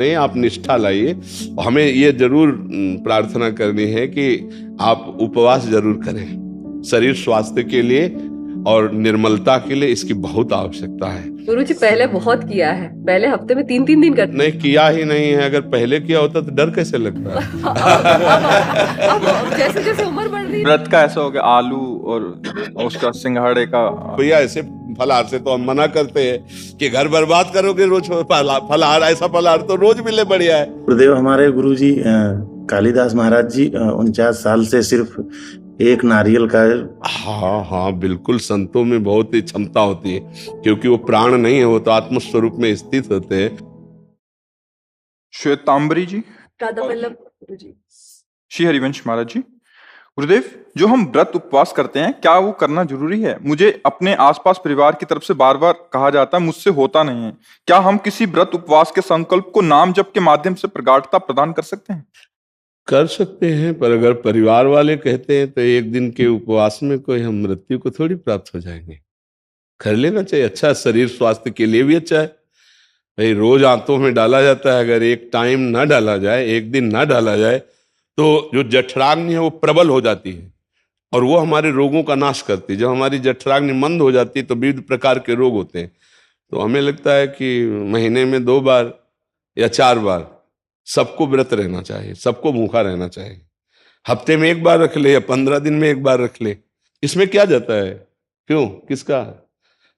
नहीं, आप निष्ठा लाइए। हमें ये जरूर प्रार्थना करनी है कि आप उपवास जरूर करें। शरीर स्वास्थ्य के लिए और निर्मलता के लिए इसकी बहुत आवश्यकता है। गुरुजी पहले बहुत किया है, पहले हफ्ते में 3-3 दिन करते। नहीं किया ही नहीं है। अगर पहले किया होता तो डर कैसे लगता अब जैसे जैसे उम्र बढ़ रही है, व्रत का ऐसा हो गया, आलू और उसका सिंघाड़े का। भैया ऐसे फलाहार से तो हम मना करते हैं कि घर बर्बाद करोगे रोज फलाहार। ऐसा फलाहार तो रोज मिले बढ़िया है। गुरुदेव हमारे गुरुजी कालिदास महाराज जी 49 साल से सिर्फ एक नारियल का। हाँ हाँ बिल्कुल, संतों में बहुत ही क्षमता होती है, क्योंकि वो प्राण नहीं है, वो तो आत्म स्वरूप में स्थित होते हैं। श्वेतांबरी जी, राधा वल्लभ गुरुजी, श्री हरिवंश महाराज जी। गुरुदेव, जो हम व्रत उपवास करते हैं, क्या वो करना जरूरी है? मुझे अपने आसपास परिवार की तरफ से बार बार कहा जाता है, मुझसे होता नहीं है। क्या हम किसी व्रत उपवास के संकल्प को नाम जप के माध्यम से प्रगाढ़ता प्रदान कर सकते हैं? कर सकते हैं, पर अगर परिवार वाले कहते हैं तो एक दिन के उपवास में कोई हम मृत्यु को थोड़ी प्राप्त हो जाएंगे। कर लेना चाहिए, अच्छा शरीर स्वास्थ्य के लिए भी अच्छा है। भाई रोज आंतों में डाला जाता है, अगर एक टाइम ना डाला जाए, एक दिन ना डाला जाए, तो जो जठराग्नि है वो प्रबल हो जाती है और वो हमारे रोगों का नाश करती है। जब हमारी जठराग्नि मंद हो जाती है तो विविध प्रकार के रोग होते हैं। तो हमें लगता है कि महीने में 2 बार या 4 बार सबको व्रत रहना चाहिए, सबको भूखा रहना चाहिए। हफ्ते में 1 बार रख ले या 15 दिन में 1 बार रख ले, इसमें क्या जाता है? क्यों, किसका?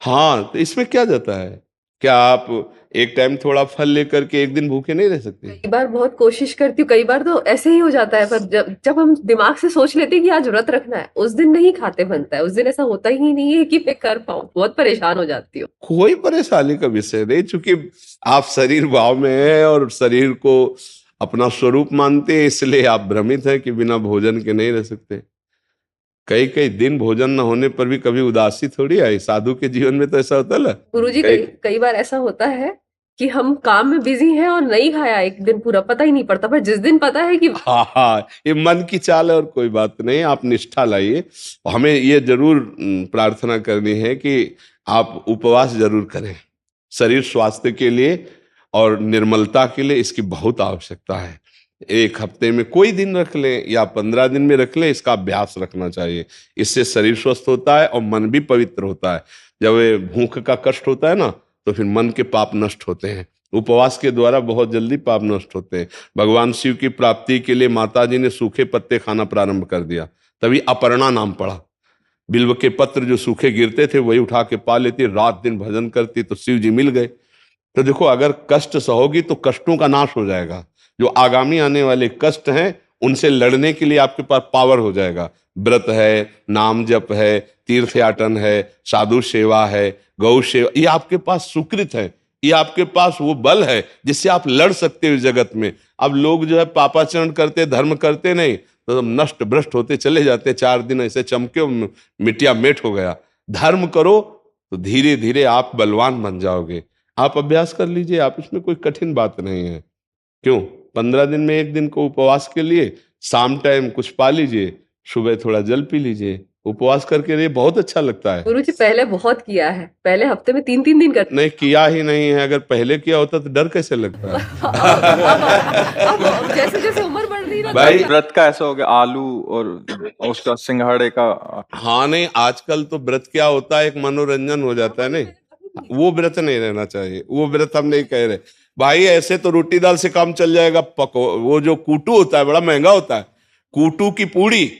हाँ, तो इसमें क्या जाता है? क्या आप एक टाइम थोड़ा फल लेकर के एक दिन भूखे नहीं रह सकते? कई बार बहुत कोशिश करती हूँ, कई बार तो ऐसे ही हो जाता है, पर जब हम दिमाग से सोच लेते हैं कि आज व्रत रखना है, उस दिन नहीं खाते बनता है। उस दिन ऐसा होता ही नहीं है कि मैं कर पाऊँ। बहुत परेशान हो जाती हूँ। कोई परेशानी का विषय नहीं, चूंकि आप शरीर भाव में है और शरीर को अपना स्वरूप मानते हैं, इसलिए आप भ्रमित हैं कि बिना भोजन के नहीं रह सकते। कई कई दिन भोजन न होने पर भी कभी उदासी थोड़ी आई। साधु के जीवन में तो ऐसा होता है। गुरुजी कई बार ऐसा होता है कि हम काम में बिजी हैं और नहीं खाया एक दिन पूरा, पता ही नहीं पड़ता, पर जिस दिन पता है कि हाँ हाँ, ये मन की चाल है और कोई बात नहीं। आप निष्ठा लाइए। हमें ये जरूर प्रार्थना करनी है कि आप उपवास जरूर करें। शरीर स्वास्थ्य के लिए और निर्मलता के लिए इसकी बहुत आवश्यकता है। एक हफ्ते में कोई दिन रख लें या 15 दिन में रख लें, इसका अभ्यास रखना चाहिए। इससे शरीर स्वस्थ होता है और मन भी पवित्र होता है। जब भूख का कष्ट होता है ना, तो फिर मन के पाप नष्ट होते हैं। उपवास के द्वारा बहुत जल्दी पाप नष्ट होते हैं। भगवान शिव की प्राप्ति के लिए माता जी ने सूखे पत्ते खाना प्रारंभ कर दिया, तभी अपर्णा नाम पड़ा। बिल्व के पत्र जो सूखे गिरते थे वही उठा के पा लेती, रात दिन भजन करती, तो शिव जी मिल गए। तो देखो, अगर कष्ट सहोगी तो कष्टों का नाश हो जाएगा। जो आगामी आने वाले कष्ट हैं उनसे लड़ने के लिए आपके पास पावर हो जाएगा। व्रत है, नाम जप है, तीर्थ याटन है, साधु सेवा है, गौ सेवा, ये आपके पास सुकृत है। ये आपके पास वो बल है जिससे आप लड़ सकते हो जगत में। अब लोग जो है पापाचरण करते, धर्म करते नहीं, तो नष्ट भ्रष्ट होते चले जाते। 4 दिन ऐसे चमके, मिट्टिया मेट हो गया। धर्म करो तो धीरे धीरे आप बलवान बन जाओगे। आप अभ्यास कर लीजिए, आप इसमें कोई कठिन बात नहीं है। क्यों, 15 दिन में 1 दिन को उपवास के लिए शाम टाइम कुछ पा लीजिए, सुबह थोड़ा जल पी लीजिए। उपवास करके ये बहुत अच्छा लगता है। गुरुजी पहले बहुत किया है, पहले हफ्ते में 3-3 दिन करते। नहीं किया ही नहीं है। अगर पहले किया होता तो डर कैसे लगता अब जैसे जैसे उम्र बढ़ रही है भाई, व्रत का ऐसा हो गया, आलू और उसका सिंघाड़े का। हाँ नहीं, आजकल तो व्रत क्या होता है, एक मनोरंजन हो जाता है। नहीं, वो व्रत नहीं रहना चाहिए। वो व्रत हम नहीं कह रहे भाई। ऐसे तो रोटी दाल से काम चल जाएगा। वो जो कूटू होता है बड़ा महंगा होता है, कूटू की पूड़ी,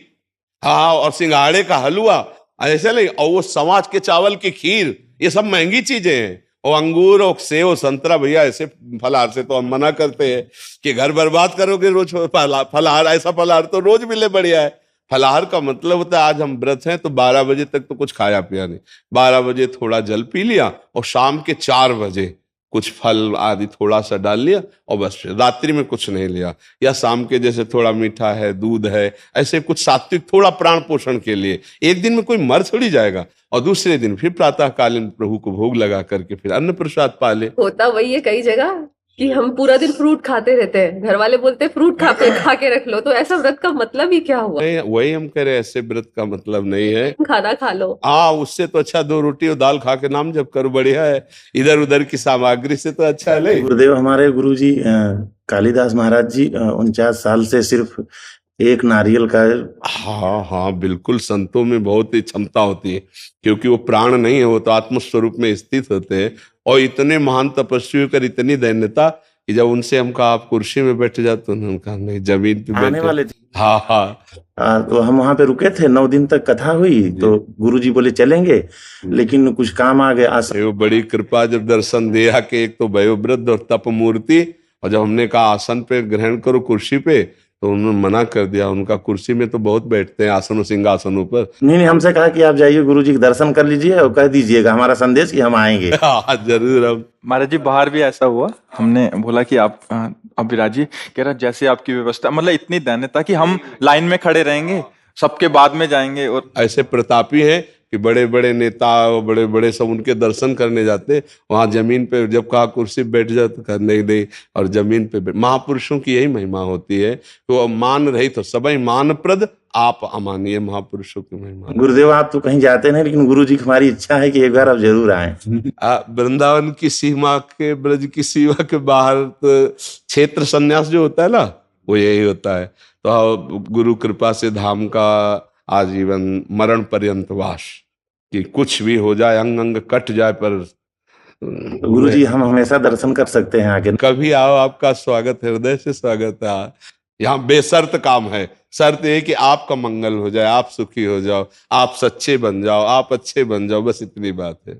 हाँ, और सिंघाड़े का हलवा, ऐसे नहीं। और वो समाज के चावल की खीर, ये सब महंगी चीजें हैं। और अंगूर और सेव संतरा, भैया ऐसे फलाहार से तो हम मना करते हैं कि घर बर्बाद करोगे रोज फलाहार। ऐसा फलाहार तो रोज मिले बढ़िया है। फलाहार का मतलब होता है आज हम व्रत हैं तो 12 बजे तक तो कुछ खाया पिया नहीं। 12 बजे थोड़ा जल पी लिया और शाम के 4 बजे कुछ फल आदि थोड़ा सा डाल लिया और बस रात्रि में कुछ नहीं लिया। या शाम के जैसे थोड़ा मीठा है, दूध है, ऐसे कुछ सात्विक थोड़ा प्राण पोषण के लिए। एक दिन में कोई मर थोड़ी जाएगा। और दूसरे दिन फिर प्रातःकालीन प्रभु को भोग लगा करके फिर अन्न प्रसाद पा ले। होता वही है कई जगह कि हम पूरा दिन फ्रूट खाते रहते हैं, घर वाले बोलते हैं फ्रूट खा के रख लो, तो ऐसा व्रत का मतलब ही क्या हुआ? नहीं, वही हम कह रहे हैं, ऐसे व्रत का मतलब नहीं है। खाना खा लो। उससे तो अच्छा 2 रोटी और दाल खा के नाम जप करो, बढ़िया है। इधर उधर की सामग्री से तो अच्छा है। नहीं, गुरुदेव हमारे गुरु जी कालिदास महाराज जी 49 साल से सिर्फ एक नारियल का। हाँ हाँ, बिल्कुल। संतों में बहुत ही क्षमता होती है, क्योंकि वो प्राण नहीं है, वो तो आत्म स्वरूप में स्थित होते हैं। और इतने महान तपस्वी कर इतनी दैन्यता कि जब उनसे हम कहा आप कुर्सी में बैठ जाते, तो उन्होंने कहा नहीं, जमीन पे आने बैठे। वाले थे। हाँ हाँ। तो हम वहां पे रुके थे, 9 दिन तक कथा हुई, तो गुरु जी बोले चलेंगे, लेकिन कुछ काम आ गया। वो बड़ी कृपा, जब दर्शन दिया कि एक तो वयोवृद्ध और तप मूर्ति, और जब हमने कहा आसन पे ग्रहण करो कुर्सी पे, तो उन्होंने मना कर दिया। उनका कुर्सी में तो बहुत बैठते हैं, आसनों सिंहासनों पर। नहीं, हमसे कहा कि आप जाइए गुरु जी के दर्शन कर लीजिए और कह दीजिएगा हमारा संदेश कि हम आएंगे। हाँ जरूर। हम महाराज जी बाहर भी ऐसा हुआ, हमने बोला कि आप विराजिए, कह रहा जैसे आपकी व्यवस्था, मतलब इतनी दैन्यता कि हम लाइन में खड़े रहेंगे, सबके बाद में जाएंगे। और ऐसे प्रतापी हैं कि बड़े बड़े नेता और बड़े बड़े सब उनके दर्शन करने जाते, वहां जमीन पे जब कहा कुर्सी पे बैठ जाओ तो कहा नहीं नहीं, और जमीन पे महापुरुषों की यही महिमा होती है, तो मान रही तो सबई मान प्रद, आप अमानिए महापुरुषों की महिमा। गुरुदेव आप तो कहीं जाते नहीं, लेकिन गुरु जी की हमारी इच्छा है कि एक बार आप जरूर आए। वृंदावन की सीमा के, ब्रज की सीमा के बाहर तो क्षेत्र संन्यास जो होता है ना, वो यही होता है। तो गुरु कृपा से धाम का आजीवन मरण पर्यंत वास, कि कुछ भी हो जाए, अंग अंग कट जाए, पर तो गुरु जी हम हमेशा दर्शन कर सकते हैं आगे। कभी आओ, आपका स्वागत है, हृदय से स्वागत है। यहाँ बेशर्त काम है, शर्त ये कि आपका मंगल हो जाए, आप सुखी हो जाओ, आप सच्चे बन जाओ, आप अच्छे बन जाओ, बस इतनी बात है।